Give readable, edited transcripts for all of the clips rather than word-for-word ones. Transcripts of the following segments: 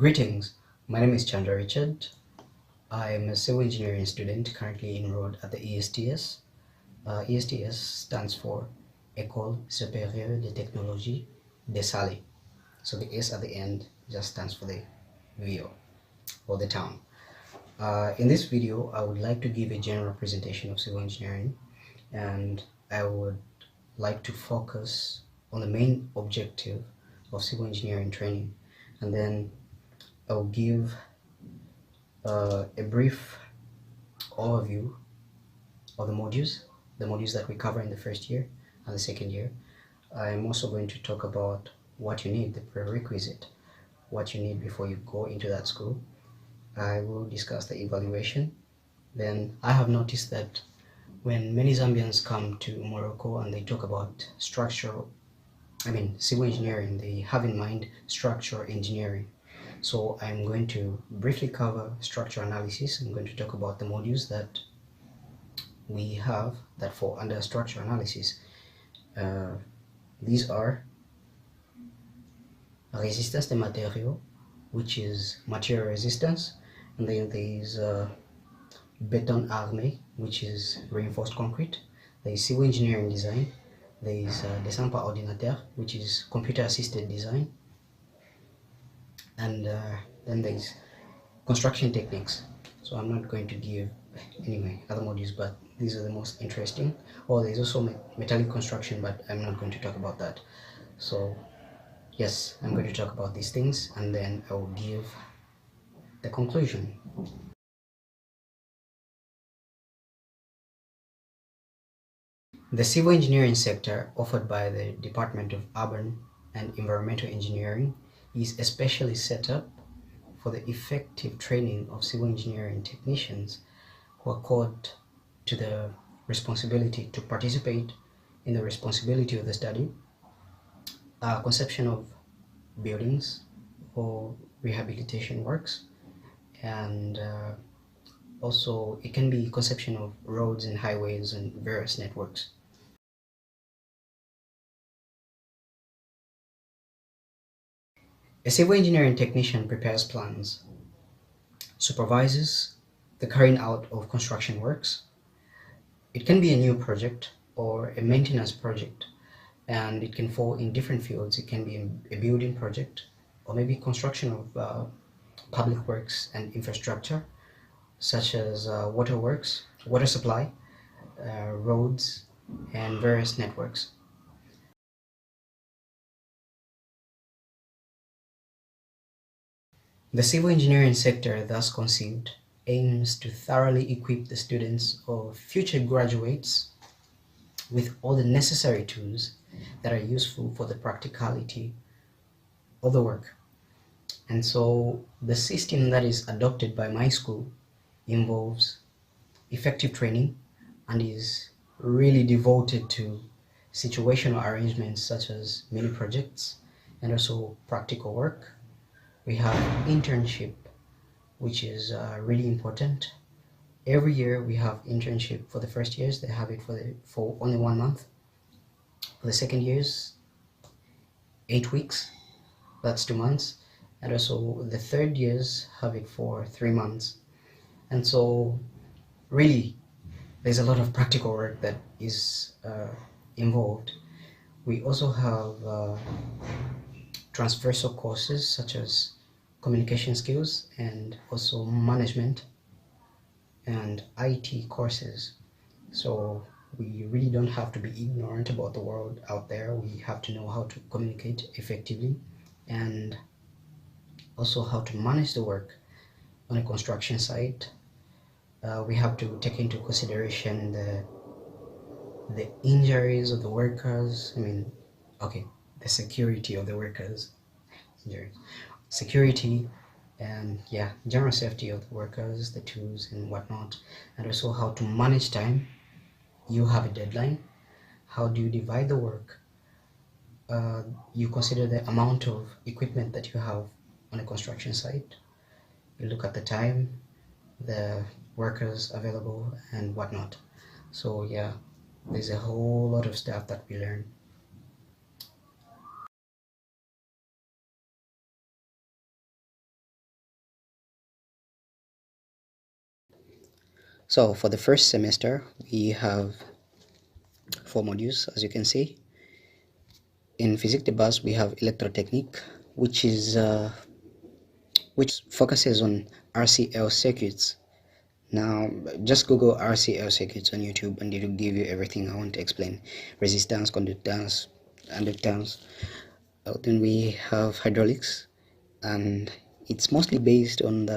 Greetings, my name is Chanda Richard. I am a civil engineering student currently enrolled at the ESTS. ESTS stands for École Supérieure de Technologie de Sali. So the S at the end just stands for the VO or the town. In this video, I would like to give a general presentation of civil engineering, and I would like to focus on the main objective of civil engineering training, and then I'll give a brief overview of the modules that we cover in the first year and the second year. I'm also going to talk about what you need, the prerequisite, what you need before you go into that school. I will discuss the evaluation. Then I have noticed that when many Zambians come to Morocco and they talk about civil engineering, they have in mind structural engineering. So I'm going to briefly cover structural analysis. I'm going to talk about the modules that we have that fall under structural analysis. These are resistance des matériaux, which is material resistance, and then there is béton armé, which is reinforced concrete. There is civil engineering design. There is dessin par ordinateur, which is computer assisted design, and then there is construction techniques. So I'm not going to give other modules, but these are the most interesting. There's also metallic construction, but I'm not going to talk about that. So yes, I'm going to talk about these things, and then I will give the conclusion. The civil engineering sector offered by the Department of Urban and Environmental Engineering is especially set up for the effective training of civil engineering technicians who are called to the responsibility to participate in the responsibility of the study, conception of buildings or rehabilitation works, and also it can be conception of roads and highways and various networks. A civil engineering technician prepares plans, supervises the carrying out of construction works. It can be a new project or a maintenance project, and it can fall in different fields. It can be a building project, or maybe construction of public works and infrastructure, such as waterworks, water supply, roads, and various networks. The civil engineering sector, thus conceived, aims to thoroughly equip the students or future graduates with all the necessary tools that are useful for the practicality of the work. And so the system that is adopted by my school involves effective training and is really devoted to situational arrangements such as mini projects and also practical work. We have internship, which is really important. Every year we have internship. For the first years, they have it for only 1 month. For the second years, 8 weeks, that's 2 months. And also the third years have it for 3 months. And so really, there's a lot of practical work that is involved. We also have transversal courses such as communication skills and also management and IT courses. So we really don't have to be ignorant about the world out there. We have to know how to communicate effectively and also how to manage the work on a construction site. We have to take into consideration the injuries of the workers. The security of the workers, security, and general safety of the workers, the tools and whatnot, and also how to manage time. You have a deadline. How do you divide the work? You consider the amount of equipment that you have on a construction site. You look at the time, the workers available and whatnot. So there's a whole lot of stuff that we learn. So for the first semester, we have 4 modules, as you can see. In physics de base, we have electrotechnique, which focuses on RCL circuits. Now, just Google RCL circuits on YouTube and it will give you everything I want to explain: resistance, conductance, inductance. Then we have hydraulics, and it's mostly based on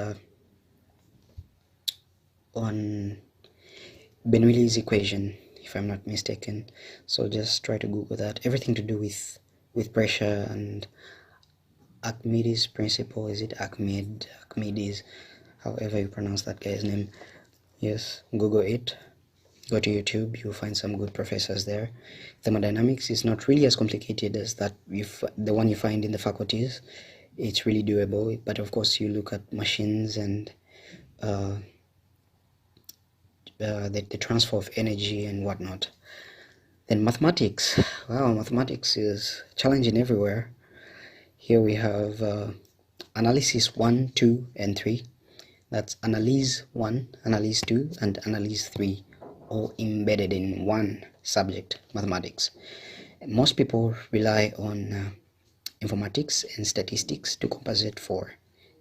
Bernoulli's equation, if I'm not mistaken. So just try to Google that. Everything to do with pressure and Archimedes principle. Is it Archimedes, however you pronounce that guy's name? Yes, Google it. Go to YouTube, you'll find some good professors there. Thermodynamics is not really as complicated as the one you find in the faculties. It's really doable, but of course you look at machines and the transfer of energy and whatnot. Then mathematics. Wow, mathematics is challenging everywhere. Here we have analysis 1, 2, and 3. That's analyse 1, analyse 2, and analyse 3, all embedded in one subject, mathematics. Most people rely on informatics and statistics to compensate for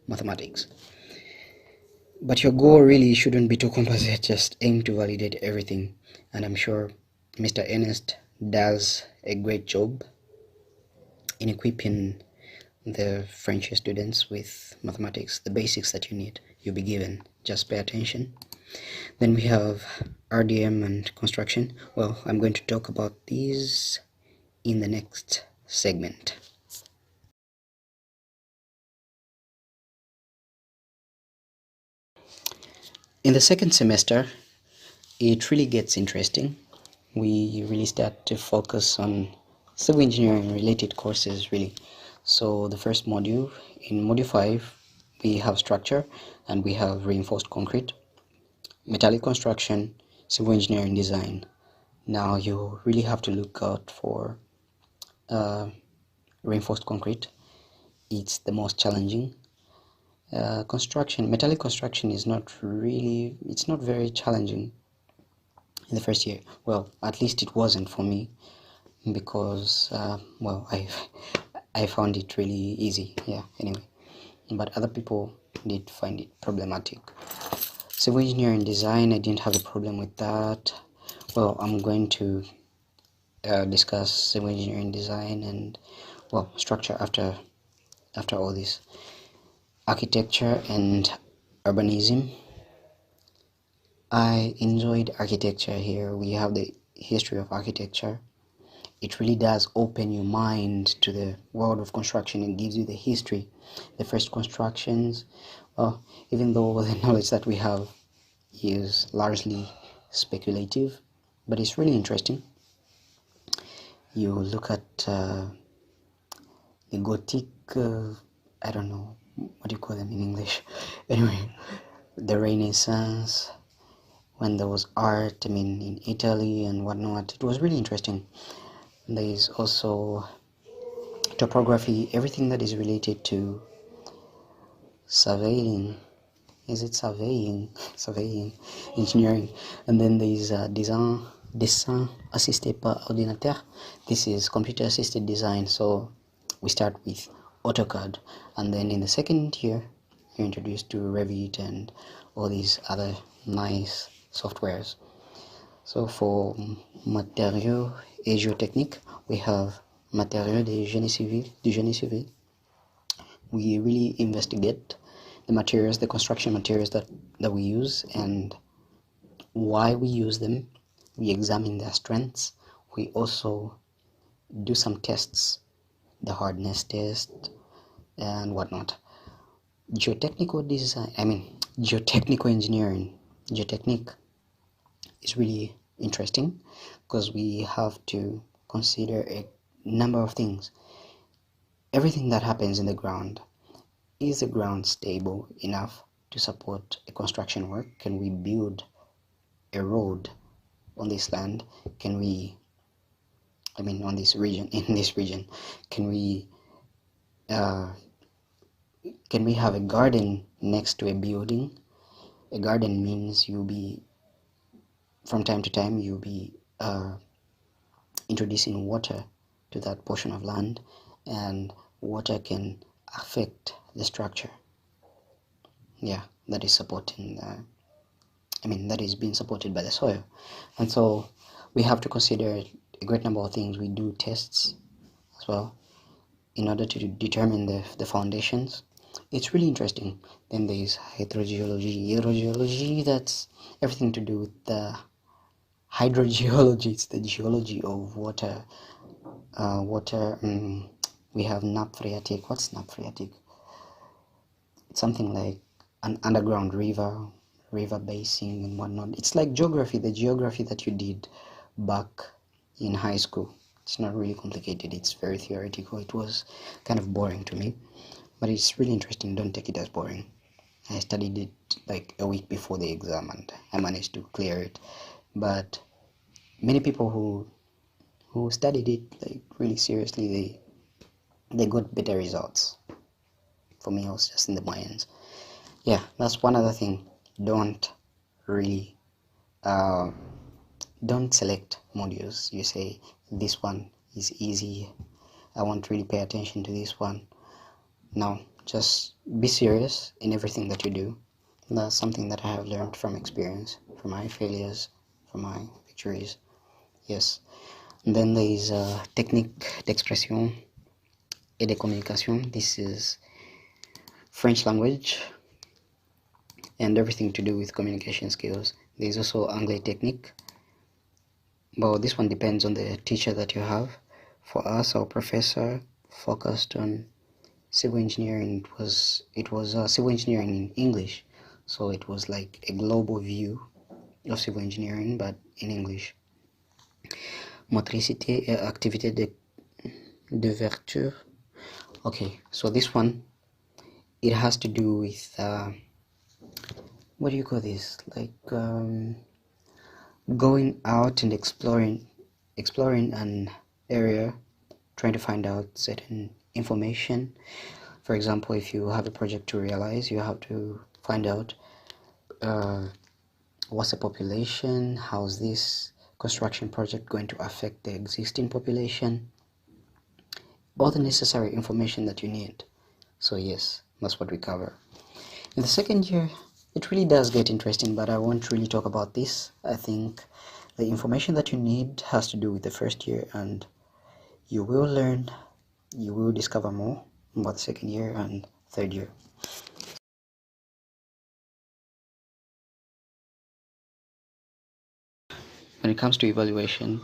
mathematics. But your goal really shouldn't be to compensate, just aim to validate everything. And I'm sure Mr. Ernest does a great job in equipping the French students with mathematics, the basics that you need. You'll be given, just pay attention. Then we have RDM and construction. Well, I'm going to talk about these in the next segment. In the second semester, it really gets interesting. We really start to focus on civil engineering related courses, really. So the first module, in module 5, we have structure and we have reinforced concrete, metallic construction, civil engineering design. Now you really have to look out for reinforced concrete. It's the most challenging. Metallic construction is not very challenging in the first year. Well, at least it wasn't for me, because I found it really easy. Yeah, anyway, but other people did find it problematic. Civil engineering design, I didn't have a problem with that. Well, I'm going to discuss civil engineering design and structure after all this. Architecture and urbanism. I enjoyed architecture. Here we have the history of architecture. It really does open your mind to the world of construction and gives you the history, the first constructions. Well, even though the knowledge that we have is largely speculative, but it's really interesting. You look at the Gothic, I don't know what you call them in English. Anyway, the Renaissance, when there was art, in Italy and whatnot. It was really interesting. There is also topography, everything that is related to surveying. Is it surveying? Surveying, engineering. And then there is dessin assisté par ordinateur. This is computer assisted design. So we start with AutoCAD, and then in the second year you're introduced to Revit and all these other nice softwares. So for matériaux et géotechnique, we have matériaux du génie civil. We really investigate the materials, the construction materials that we use and why we use them. We examine their strengths. We also do some tests, the hardness test and whatnot. Geotechnical engineering, geotechnique, is really interesting because we have to consider a number of things. Everything that happens in the ground. Is the ground stable enough to support a construction work? Can we build a road on this land? Can we, on this region, in this region, can we have a garden next to a building? A garden means you'll be from time to time you'll be introducing water to that portion of land, and water can affect the structure, that is supporting that is being supported by the soil. And so we have to consider a great number of things. We do tests as well in order to determine the foundations. It's really interesting. Then there's hydrogeology. That's everything to do with the hydrogeology. It's the geology of water. We have nap phreatic. What's nap phreatic? It's something like an underground river basin and whatnot. It's like geography, the geography that you did back in high school. It's not really complicated. It's very theoretical. It was kind of boring to me, but it's really interesting. Don't take it as boring. I studied it like a week before the exam and I managed to clear it. But many people who studied it like really seriously, they got better results. For me, I was just in the minds. Yeah, that's one other thing. Don't select modules. You say this one is easy, I won't really pay attention to this one. No, just be serious in everything that you do. That's something that I have learned from experience, from my failures, from my victories. Yes. And then there is technique d'expression et de communication. This is French language and everything to do with communication skills. There's also Anglais technique, but this one depends on the teacher that you have. For us, our professor focused on civil engineering. It was civil engineering in English, so it was like a global view of civil engineering, but in English. Motricité et activité d'ouverture. Okay, so this one, it has to do with what do you call this? Like going out and exploring an area, trying to find out certain information. For example, if you have a project to realize, you have to find out what's the population, how's this construction project going to affect the existing population, all the necessary information that you need. So yes, that's what we cover. In the second year, it really does get interesting, but I won't really talk about this. I think the information that you need has to do with the first year, and you will discover more about the second year and third year. When it comes to evaluation,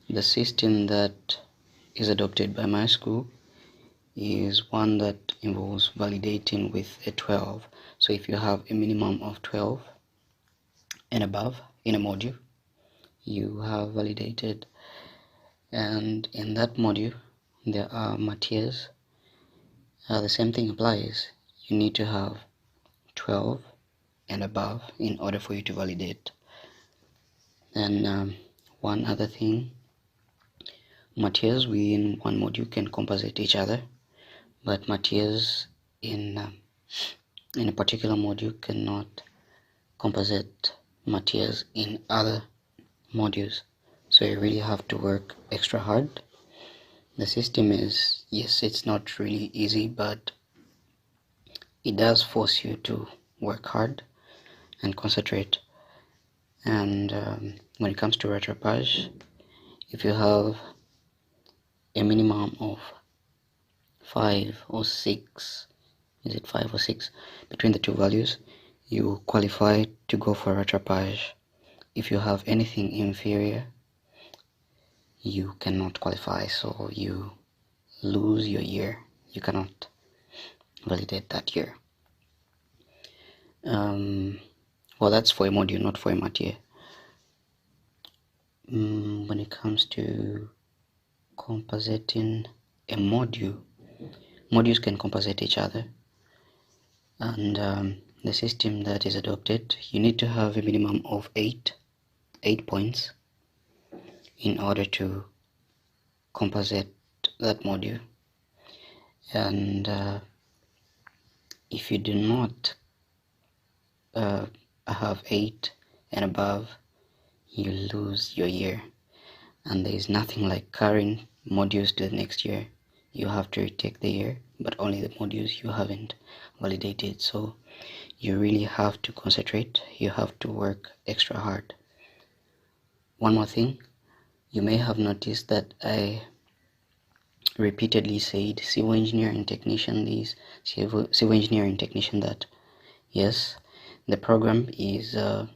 the system that is adopted by my school is one that involves validating with a 12. So if you have a minimum of 12 and above in a module, you have validated, and in that module there are matières. The same thing applies. You need to have 12 and above in order for you to validate. And one other thing, matières within one module can compensate each other, but matières in a particular module cannot compensate matières in other modules. So you really have to work extra hard. The system is, yes, it's not really easy, but it does force you to work hard and concentrate. And when it comes to rattrapage, if you have a minimum of 5 or 6, is it 5 or 6 between the two values, you qualify to go for rattrapage. If you have anything inferior, you cannot qualify, so you lose your year. You cannot validate that year. Well, that's for a module, not for a matière. When it comes to compositing a module, modules can compensate each other, and the system that is adopted, you need to have a minimum of 8 points in order to compensate that module. And if you do not have 8 and above, you lose your year. And there is nothing like carrying modules to the next year. You have to retake the year, but only the modules you haven't validated. So you really have to concentrate. You have to work extra hard. One more thing, you may have noticed that I repeatedly said civil engineering technician this, civil engineering technician that. Yes, the program is the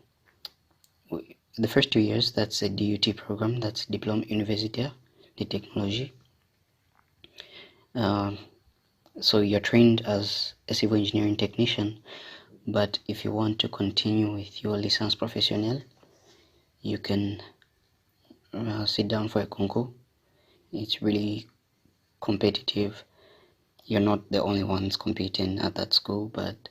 first 2 years, that's a DUT program, that's Diplôme Universitaire de Technologie. So you're trained as a civil engineering technician, but if you want to continue with your licence professionnelle, you can sit down for a concours. It's really competitive. You're not the only ones competing at that school, but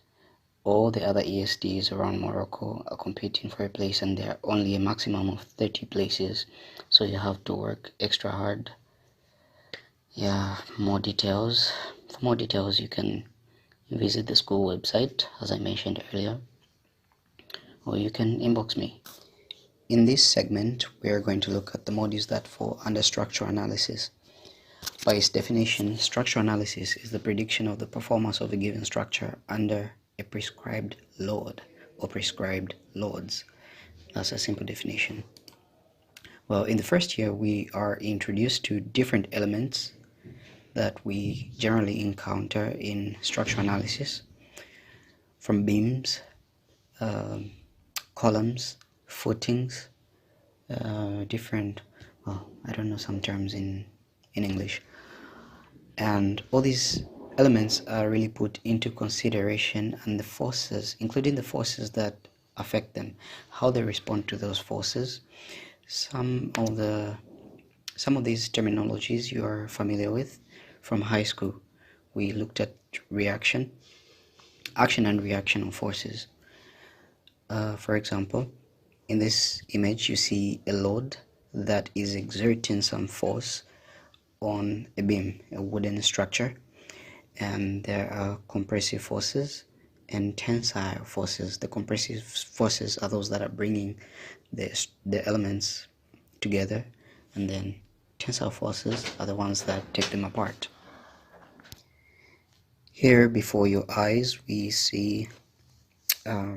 all the other ESDs around Morocco are competing for a place, and there are only a maximum of 30 places, so you have to work extra hard. Yeah, for more details you can visit the school website, as I mentioned earlier, or you can inbox me. In this segment, we are going to look at the modules that fall under structural analysis. By its definition, structural analysis is the prediction of the performance of a given structure under a prescribed load or prescribed loads. That's a simple definition. Well, in the first year, we are introduced to different elements that we generally encounter in structural analysis, from beams, columns, footings, different, well, I don't know some terms in English, and all these elements are really put into consideration, and the forces, including the forces that affect them, how they respond to those forces. Some of these terminologies you are familiar with from high school. We looked at action and reaction of forces. For example, in this image you see a load that is exerting some force on a beam, a wooden structure, and there are compressive forces and tensile forces. The compressive forces are those that are bringing the elements together, and then tensile forces are the ones that take them apart. Here before your eyes we see a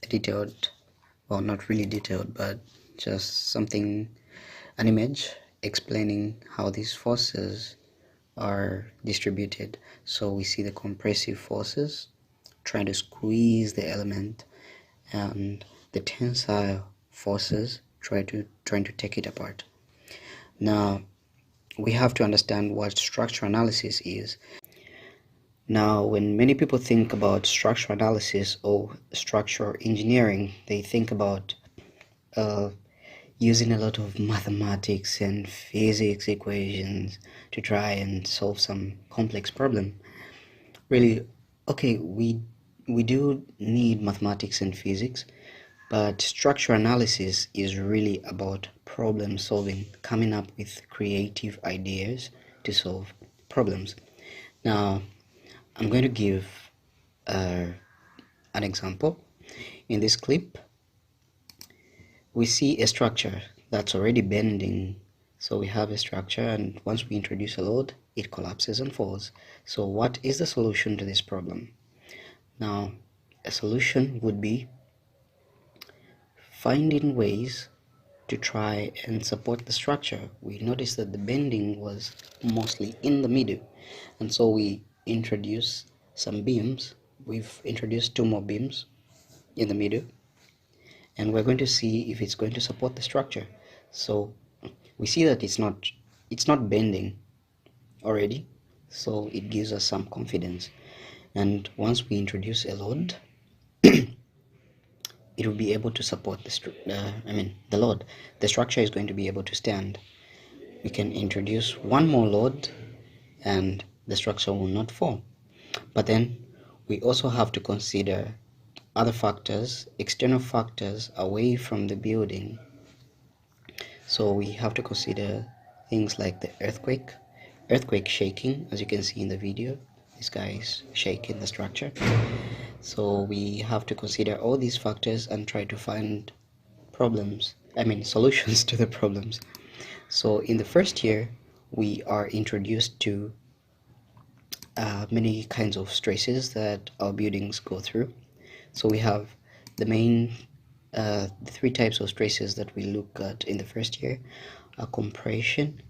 detailed, well, not really detailed, but just an image explaining how these forces are distributed. So we see the compressive forces trying to squeeze the element, and the tensile forces trying to take it apart. Now we have to understand what structural analysis is. Now, when many people think about structural analysis or structural engineering, they think about using a lot of mathematics and physics equations to try and solve some complex problem. Really, okay, we do need mathematics and physics, but structural analysis is really about problem solving, coming up with creative ideas to solve problems. Now, I'm going to give an example. In this clip, we see a structure that's already bending. So we have a structure, and once we introduce a load, it collapses and falls. So what is the solution to this problem? Now, a solution would be finding ways to try and support the structure. We noticed that the bending was mostly in the middle, and so we introduce some beams. We've introduced 2 more beams in the middle, and we're going to see if it's going to support the structure. So we see that it's not bending already, so it gives us some confidence. And once we introduce a load, it will be able to support the load. The structure is going to be able to stand. We can introduce 1 more load and the structure will not fall. But then we also have to consider other factors, external factors away from the building. So we have to consider things like the earthquake shaking. As you can see in the video, this guy is shaking the structure. So we have to consider all these factors and try to find problems solutions to the problems. So in the first year, we are introduced to many kinds of stresses that our buildings go through. So we have the main three types of stresses that we look at in the first year are compression,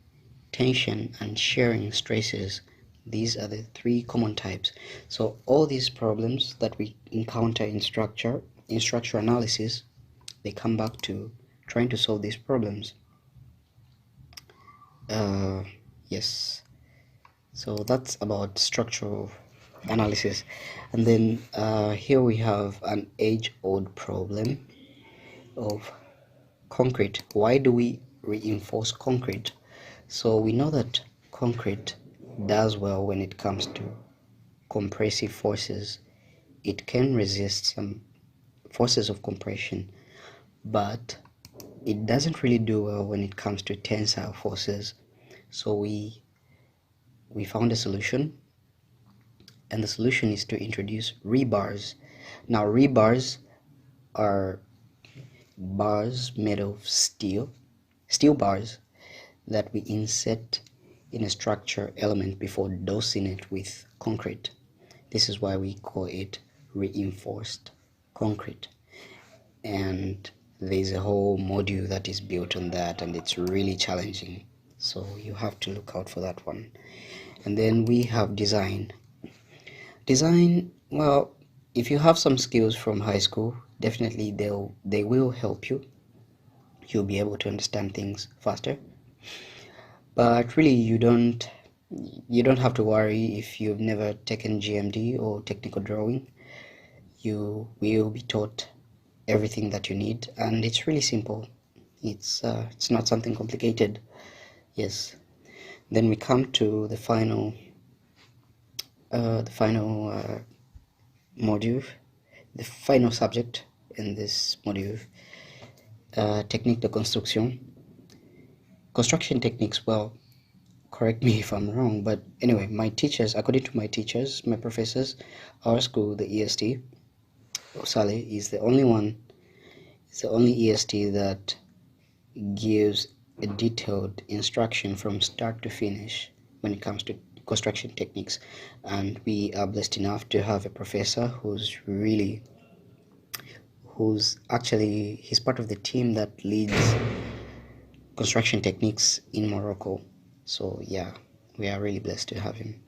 tension, and shearing stresses. These are the three common types. So all these problems that we encounter in structural analysis, they come back to trying to solve these problems. Yes, so that's about structural analysis. And then here we have an age-old problem of concrete. Why do we reinforce concrete? So we know that concrete does well when it comes to compressive forces. It can resist some forces of compression, but it doesn't really do well when it comes to tensile forces. So we found a solution, and the solution is to introduce rebars. Now rebars are bars made of steel bars that we insert in a structure element before dosing it with concrete. This is why we call it reinforced concrete, and there's a whole module that is built on that, and it's really challenging, so you have to look out for that one. And then we have design. Well, if you have some skills from high school, definitely they will help you. You'll be able to understand things faster, but really you don't have to worry if you've never taken GMD or technical drawing. You will be taught everything that you need, and it's really simple. It's not something complicated. Yes. Then we come to the final module, the final subject in this module, technique de construction. Construction techniques, well, correct me if I'm wrong, but anyway, my teachers, according to my teachers, my professors, our school, the EST of Sale, is the only EST that gives a detailed instruction from start to finish when it comes to construction techniques. And we are blessed enough to have a professor who's he's part of the team that leads construction techniques in Morocco. So yeah, we are really blessed to have him.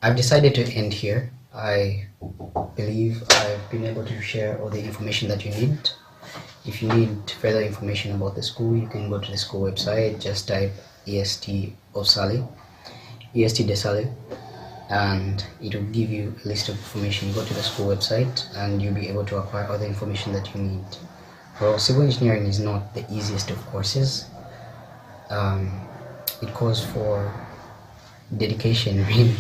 I've decided to end here. I believe I've been able to share all the information that you need. If you need further information about the school, you can go to the school website. Just type EST of Sale, EST de Sale, and it will give you a list of information. Go to the school website and you'll be able to acquire all the information that you need. Well, civil engineering is not the easiest of courses. It calls for dedication, really.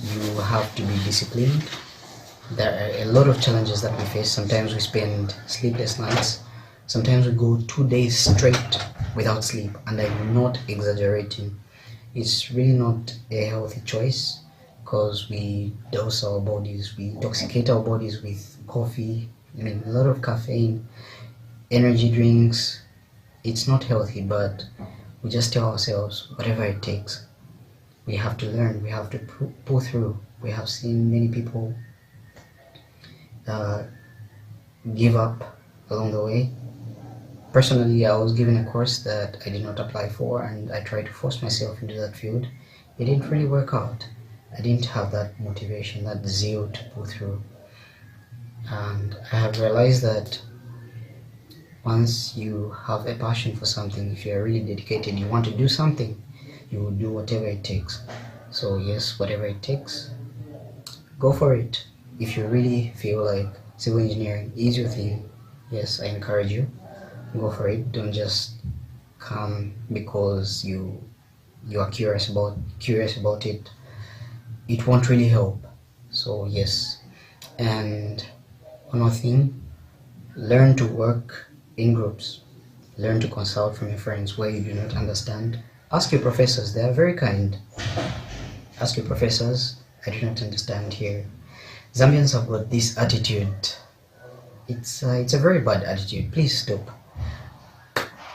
You have to be disciplined. There are a lot of challenges that we face. Sometimes we spend sleepless nights. Sometimes we go 2 days straight without sleep, and I'm not exaggerating. It's really not a healthy choice, because we dose our bodies, we intoxicate our bodies with coffee, a lot of caffeine, energy drinks. It's not healthy, but we just tell ourselves whatever it takes. We have to learn, we have to pull through. We have seen many people give up along the way. Personally, I was given a course that I did not apply for, and I tried to force myself into that field. It didn't really work out. I didn't have that motivation, that zeal to pull through. And I have realized that once you have a passion for something, if you're really dedicated, you want to do something, you will do whatever it takes. So yes, whatever it takes, go for it. If you really feel like civil engineering is your thing, yes, I encourage you, go for it. Don't just come because you are curious about it. It won't really help. So yes. And one more thing, learn to work in groups. Learn to consult from your friends where you do not understand. Ask your professors, they are very kind. Ask your professors, I do not understand here. Zambians have got this attitude. It's a very bad attitude. Please stop.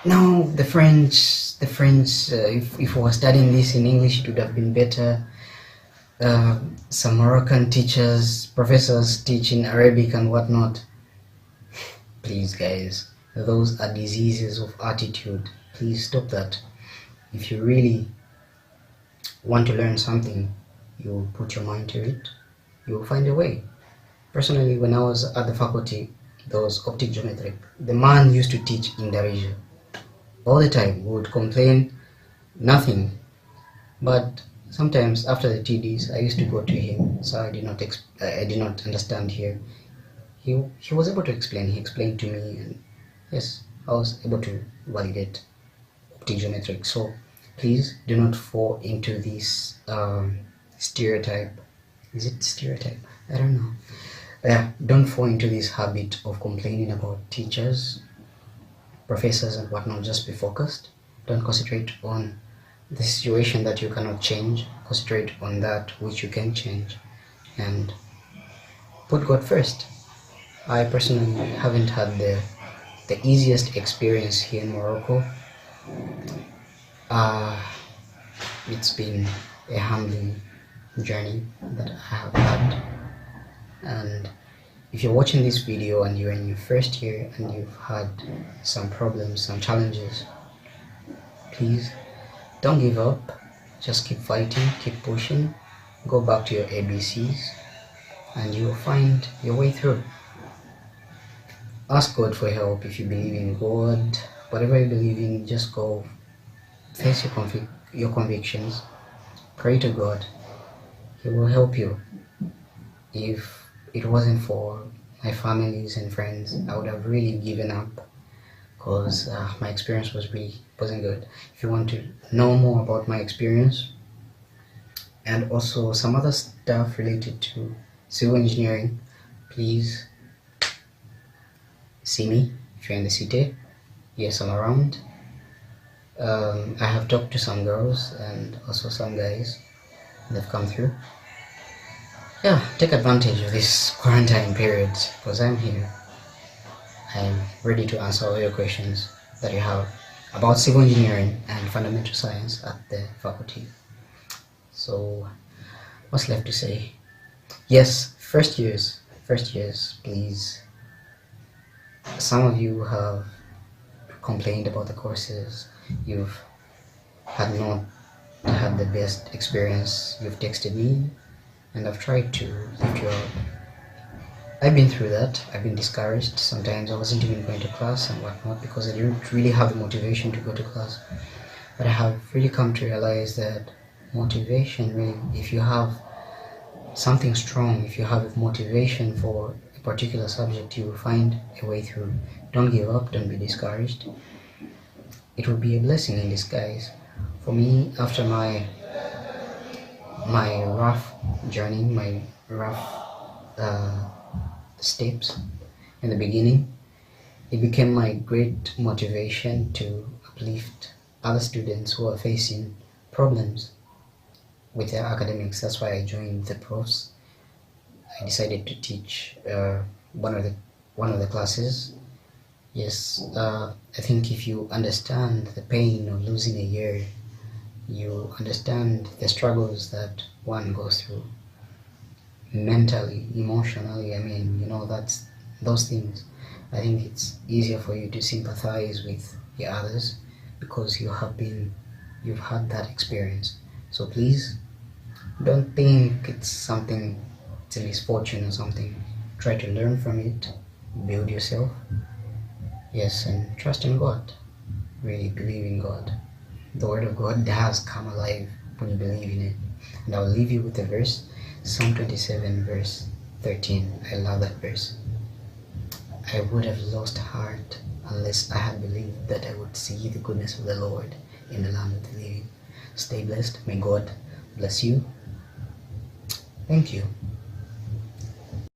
Now the French. If we were studying this in English, it would have been better. Some Moroccan teachers, professors teaching Arabic and whatnot. Please, guys, those are diseases of attitude. Please stop that. If you really want to learn something, you put your mind to it, you will find a way. Personally, when I was at the faculty, there was optic geometry. The man used to teach in Darija. All the time, we would complain, nothing. But sometimes after the TDs, I used to go to him, so I did not understand here. He was able to explain. He explained to me, and yes, I was able to validate optic geometry. So please do not fall into this stereotype. Is it stereotype? I don't know. Don't fall into this habit of complaining about teachers, professors and whatnot. Just be focused. Don't concentrate on the situation that you cannot change. Concentrate on that which you can change, and put God first. I personally haven't had the easiest experience here in Morocco. It's been a humbling journey that I have had, and if you're watching this video and you're in your first year and you've had some problems, some challenges, please don't give up. Just keep fighting, keep pushing, go back to your ABCs, and you will find your way through. Ask God for help if you believe in God. Whatever you believe in, just go face your convictions. Pray to God. He will help you. If it wasn't for my families and friends, I would have really given up, because my experience wasn't good. If you want to know more about my experience and also some other stuff related to civil engineering, please see me if you're in the city. Yes, I'm around. I have talked to some girls and also some guys that have come through. Yeah, take advantage of this quarantine period, because I'm here. I'm ready to answer all your questions that you have about civil engineering and fundamental science at the faculty. So what's left to say? Yes, first years, please. Some of you have complained about the courses. You've not had the best experience. You've texted me and I've tried to lift you up. I've been through that. I've been discouraged. Sometimes I wasn't even going to class and whatnot because I didn't really have the motivation to go to class. But I have really come to realize that motivation, really, if you have something strong, if you have motivation for a particular subject, you will find a way through. Don't give up, don't be discouraged. It will be a blessing in disguise. For me, after my rough journey, my rough steps in the beginning, it became my great motivation to uplift other students who are facing problems with their academics. That's why I joined the profs. I decided to teach one of the classes. Yes, I think if you understand the pain of losing a year, you understand the struggles that one goes through mentally, emotionally. I mean, that's those things. I think it's easier for you to sympathize with the others because you've had that experience. So please don't think it's a misfortune or something. Try to learn from it, build yourself. Yes, and trust in God. Really believe in God. The word of God does come alive when you believe in it. And I'll leave you with a verse, Psalm 27 verse 13. I love that verse. I would have lost heart unless I had believed that I would see the goodness of the Lord in the land of the living. Stay blessed. May God bless you. Thank you.